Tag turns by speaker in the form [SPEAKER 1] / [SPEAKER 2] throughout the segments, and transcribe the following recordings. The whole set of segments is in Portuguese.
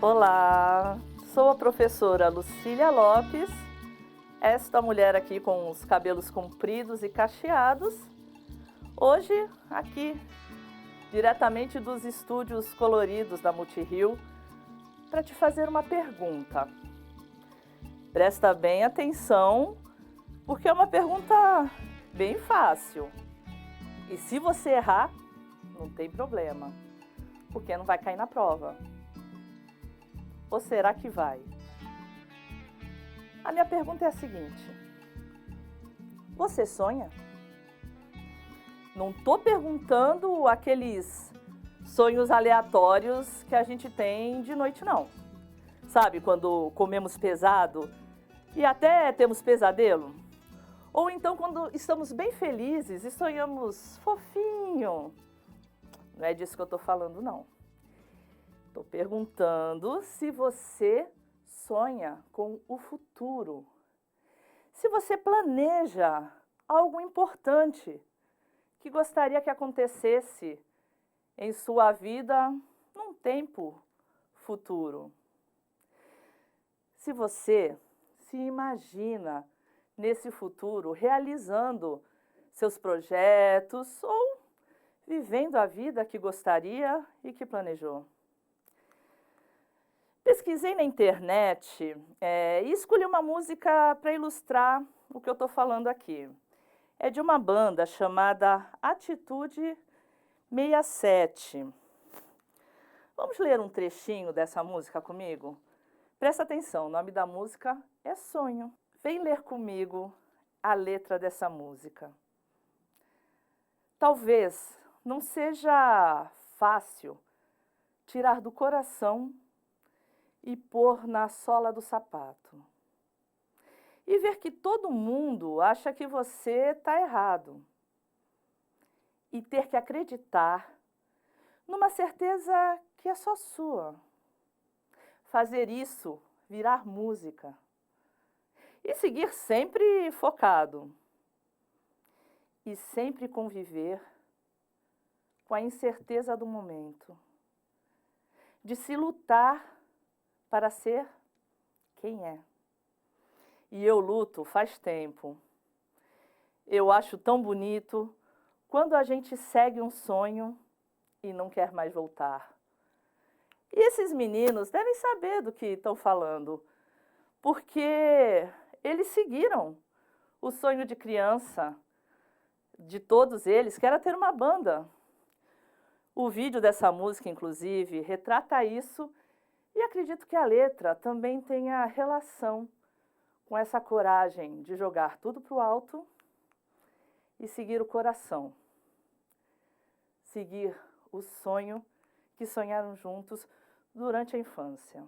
[SPEAKER 1] Olá, sou a professora Lucília Lopes, esta mulher aqui com os cabelos compridos e cacheados. Hoje, aqui, diretamente dos estúdios coloridos da Multirio, para te fazer uma pergunta. Presta bem atenção, porque é uma pergunta bem fácil. E se você errar, não tem problema, porque não vai cair na prova. Ou será que vai? A minha pergunta é a seguinte: você sonha? Não estou perguntando aqueles sonhos aleatórios que a gente tem de noite, não. Sabe, quando comemos pesado e até temos pesadelo? Ou então quando estamos bem felizes e sonhamos fofinho? Não é disso que eu estou falando, não. Estou perguntando se você sonha com o futuro. Se você planeja algo importante que gostaria que acontecesse em sua vida num tempo futuro. Se você se imagina nesse futuro realizando seus projetos ou vivendo a vida que gostaria e que planejou. Pesquisei na internet e escolhi uma música para ilustrar o que eu estou falando aqui. É de uma banda chamada Atitude 67. Vamos ler um trechinho dessa música comigo? Presta atenção, o nome da música é Sonho. Vem ler comigo a letra dessa música. Talvez não seja fácil tirar do coração e pôr na sola do sapato. E ver que todo mundo acha que você está errado. E ter que acreditar numa certeza que é só sua. Fazer isso virar música. E seguir sempre focado. E sempre conviver com a incerteza do momento. De se lutar para ser quem é. E eu luto faz tempo. Eu acho tão bonito quando a gente segue um sonho e não quer mais voltar. E esses meninos devem saber do que estão falando, porque eles seguiram o sonho de criança de todos eles, que era ter uma banda. O vídeo dessa música, inclusive, retrata isso. E acredito que a letra também tenha relação com essa coragem de jogar tudo para o alto e seguir o coração. Seguir o sonho que sonharam juntos durante a infância.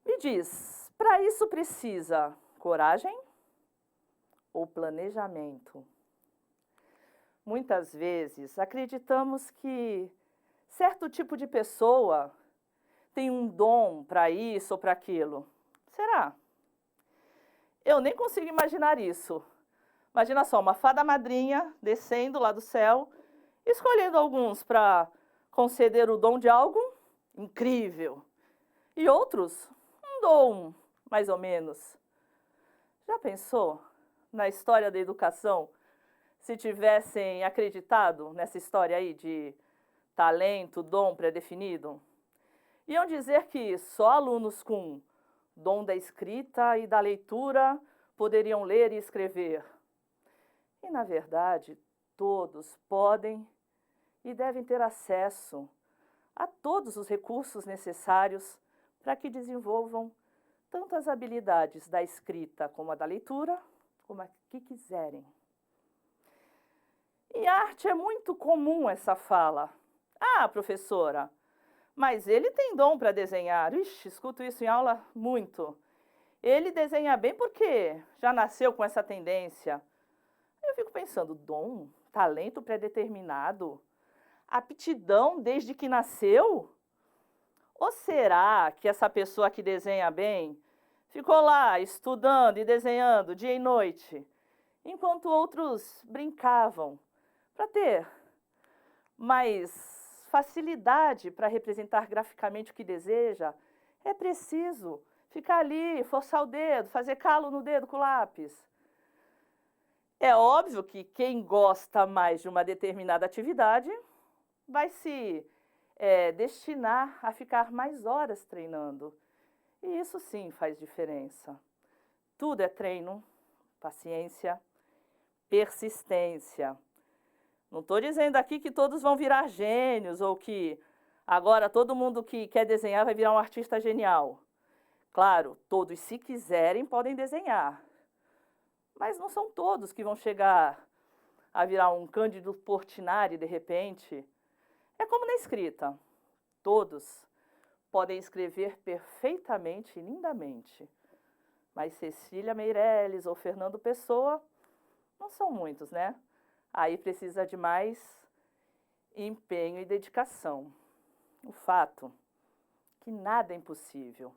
[SPEAKER 1] Me diz, para isso precisa coragem ou planejamento? Muitas vezes acreditamos que certo tipo de pessoa tem um dom para isso ou para aquilo. Será? Eu nem consigo imaginar isso. Imagina só, uma fada madrinha descendo lá do céu, escolhendo alguns para conceder o dom de algo incrível. E outros, um dom mais ou menos. Já pensou na história da educação, se tivessem acreditado nessa história aí de talento, dom pré-definido? Iam dizer que só alunos com dom da escrita e da leitura poderiam ler e escrever. E, na verdade, todos podem e devem ter acesso a todos os recursos necessários para que desenvolvam tanto as habilidades da escrita como a da leitura, como a que quiserem. Em arte é muito comum essa fala. Ah, professora, mas ele tem dom para desenhar. Ixi, escuto isso em aula muito. Ele desenha bem porque já nasceu com essa tendência. Eu fico pensando, dom, talento pré-determinado, aptidão desde que nasceu? Ou será que essa pessoa que desenha bem ficou lá estudando e desenhando dia e noite, enquanto outros brincavam para ter mais facilidade para representar graficamente o que deseja, é preciso ficar ali, forçar o dedo, fazer calo no dedo com o lápis. É óbvio que quem gosta mais de uma determinada atividade vai se destinar a ficar mais horas treinando. E isso sim faz diferença. Tudo é treino, paciência, persistência. Não estou dizendo aqui que todos vão virar gênios ou que agora todo mundo que quer desenhar vai virar um artista genial. Claro, todos, se quiserem, podem desenhar. Mas não são todos que vão chegar a virar um Cândido Portinari de repente. É como na escrita. Todos podem escrever perfeitamente e lindamente. Mas Cecília Meirelles ou Fernando Pessoa não são muitos, né? Aí precisa de mais empenho e dedicação. O fato que nada é impossível.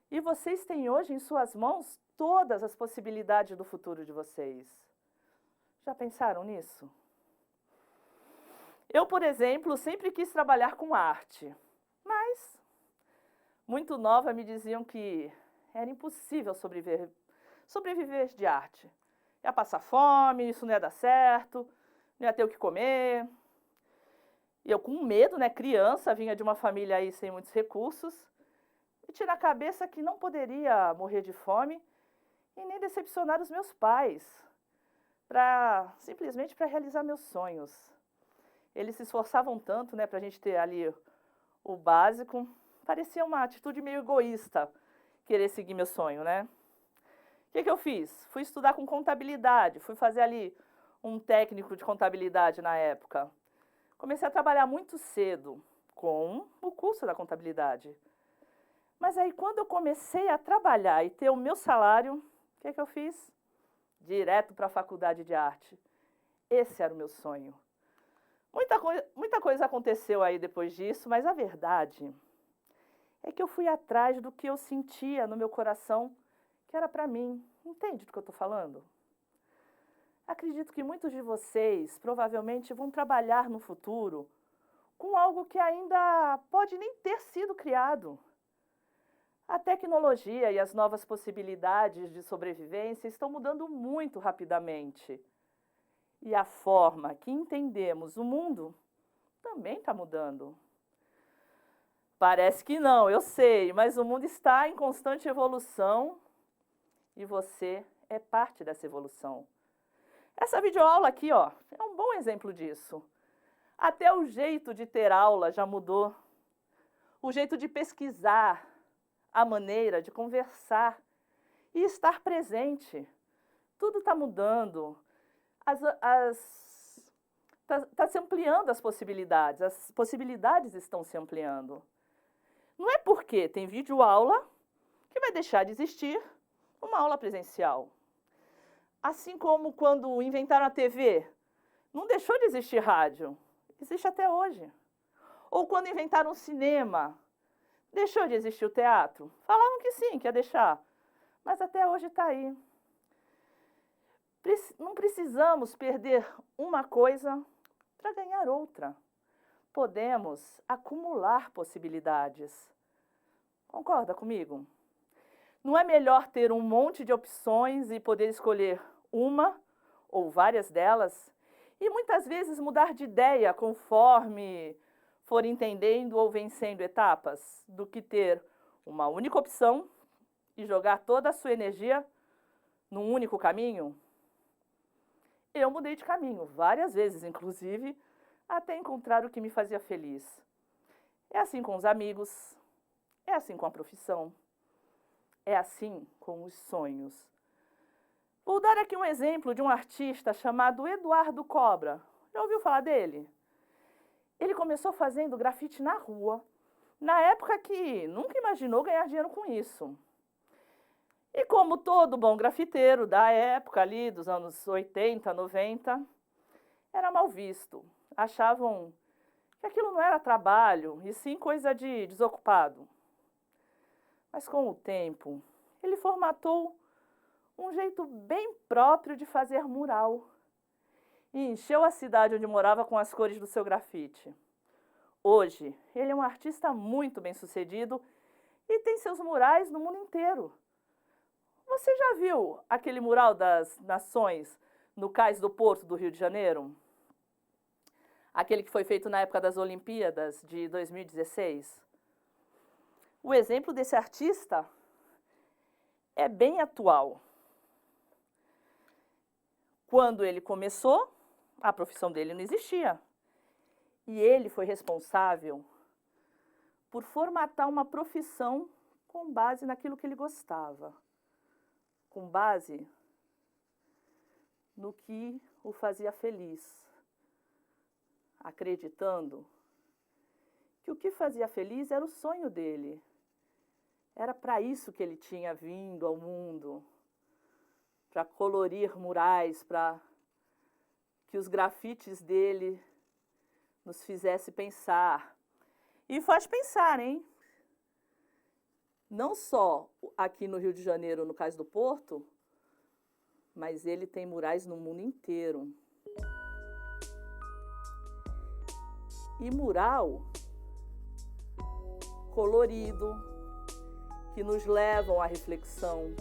[SPEAKER 1] E vocês têm hoje em suas mãos todas as possibilidades do futuro de vocês. Já pensaram nisso? Eu, por exemplo, sempre quis trabalhar com arte, mas muito nova me diziam que era impossível sobreviver de arte. Ia passar fome, isso não ia dar certo, não ia ter o que comer. E eu com medo, né, criança, vinha de uma família aí sem muitos recursos, e tinha na cabeça que não poderia morrer de fome e nem decepcionar os meus pais, simplesmente para realizar meus sonhos. Eles se esforçavam tanto, né, para a gente ter ali o básico. Parecia uma atitude meio egoísta querer seguir meu sonho, né? O que eu fiz? Fui estudar com contabilidade, fui fazer ali um técnico de contabilidade na época. Comecei a trabalhar muito cedo com o curso da contabilidade. Mas aí quando eu comecei a trabalhar e ter o meu salário, o que eu fiz? Direto para a faculdade de arte. Esse era o meu sonho. Muita coisa aconteceu aí depois disso, mas a verdade é que eu fui atrás do que eu sentia no meu coração, que era para mim. Entende do que eu estou falando? Acredito que muitos de vocês provavelmente vão trabalhar no futuro com algo que ainda pode nem ter sido criado. A tecnologia e as novas possibilidades de sobrevivência estão mudando muito rapidamente. E a forma que entendemos o mundo também está mudando. Parece que não, eu sei, mas o mundo está em constante evolução e você é parte dessa evolução. Essa videoaula aqui, ó, é um bom exemplo disso. Até o jeito de ter aula já mudou. O jeito de pesquisar, a maneira de conversar e estar presente. Tudo está mudando. Está se ampliando as possibilidades estão se ampliando. Não é porque tem videoaula que vai deixar de existir uma aula presencial. Assim como quando inventaram a TV, não deixou de existir rádio, existe até hoje. Ou quando inventaram o cinema, deixou de existir o teatro? Falavam que sim, que ia deixar, mas até hoje está aí. Não precisamos perder uma coisa para ganhar outra. Podemos acumular possibilidades. Concorda comigo? Não é melhor ter um monte de opções e poder escolher uma ou várias delas e muitas vezes mudar de ideia conforme for entendendo ou vencendo etapas, do que ter uma única opção e jogar toda a sua energia num único caminho? Eu mudei de caminho várias vezes, inclusive, até encontrar o que me fazia feliz. É assim com os amigos, é assim com a profissão, é assim com os sonhos. Vou dar aqui um exemplo de um artista chamado Eduardo Cobra. Já ouviu falar dele? Ele começou fazendo grafite na rua, na época que nunca imaginou ganhar dinheiro com isso. E como todo bom grafiteiro da época ali, dos anos 80, 90, era mal visto. Achavam que aquilo não era trabalho, e sim coisa de desocupado. Mas com o tempo, ele formatou um jeito bem próprio de fazer mural. E encheu a cidade onde morava com as cores do seu grafite. Hoje, ele é um artista muito bem-sucedido e tem seus murais no mundo inteiro. Você já viu aquele mural das Nações no Cais do Porto do Rio de Janeiro? Aquele que foi feito na época das Olimpíadas de 2016? O exemplo desse artista é bem atual. Quando ele começou, a profissão dele não existia. E ele foi responsável por formatar uma profissão com base naquilo que ele gostava, com base no que o fazia feliz, acreditando que o que fazia feliz era o sonho dele. Era para isso que ele tinha vindo ao mundo, para colorir murais, para que os grafites dele nos fizesse pensar. E faz pensar, hein? Não só aqui no Rio de Janeiro, no Cais do Porto, mas ele tem murais no mundo inteiro. E mural colorido, que nos levam à reflexão.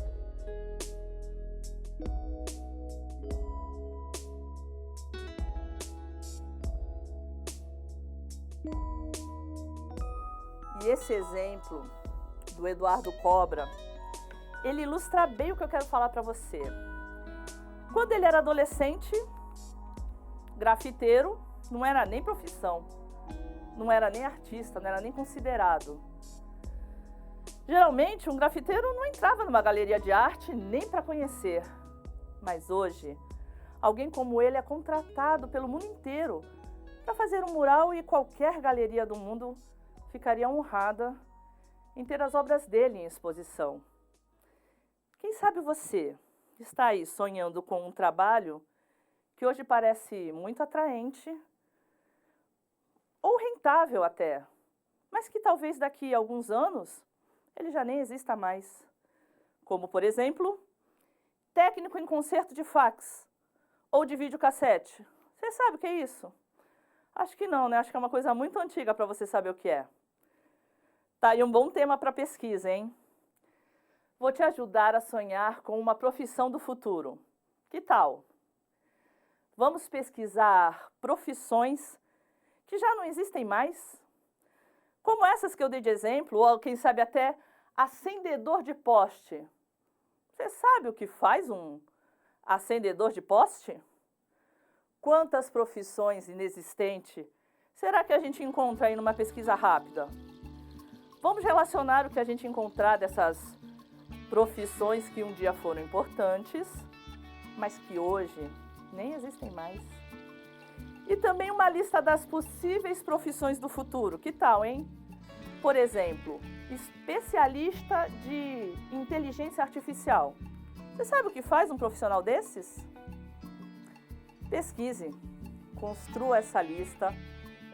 [SPEAKER 1] E esse exemplo do Eduardo Cobra, ele ilustra bem o que eu quero falar para você. Quando ele era adolescente, grafiteiro, não era nem profissão, não era nem artista, não era nem considerado. Geralmente, um grafiteiro não entrava numa galeria de arte nem para conhecer. Mas hoje, alguém como ele é contratado pelo mundo inteiro para fazer um mural e qualquer galeria do mundo ficaria honrada em ter as obras dele em exposição. Quem sabe você está aí sonhando com um trabalho que hoje parece muito atraente ou rentável até, mas que talvez daqui a alguns anos ele já nem exista mais. Como, por exemplo, técnico em concerto de fax ou de videocassete. Você sabe o que é isso? Acho que não, né? Acho que é uma coisa muito antiga para você saber o que é. Tá aí um bom tema para pesquisa, hein? Vou te ajudar a sonhar com uma profissão do futuro. Que tal? Vamos pesquisar profissões que já não existem mais, como essas que eu dei de exemplo, ou quem sabe até acendedor de poste. Você sabe o que faz um acendedor de poste? Quantas profissões inexistentes será que a gente encontra aí numa pesquisa rápida? Vamos relacionar o que a gente encontrar dessas profissões que um dia foram importantes, mas que hoje nem existem mais. E também uma lista das possíveis profissões do futuro. Que tal, hein? Por exemplo, especialista de inteligência artificial. Você sabe o que faz um profissional desses? Pesquise, construa essa lista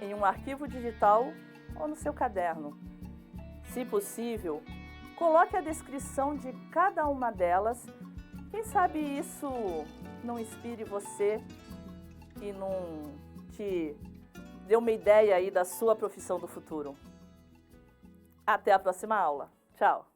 [SPEAKER 1] em um arquivo digital ou no seu caderno. Se possível, coloque a descrição de cada uma delas. Quem sabe isso não inspire você e não te dê uma ideia aí da sua profissão do futuro. Até a próxima aula. Tchau!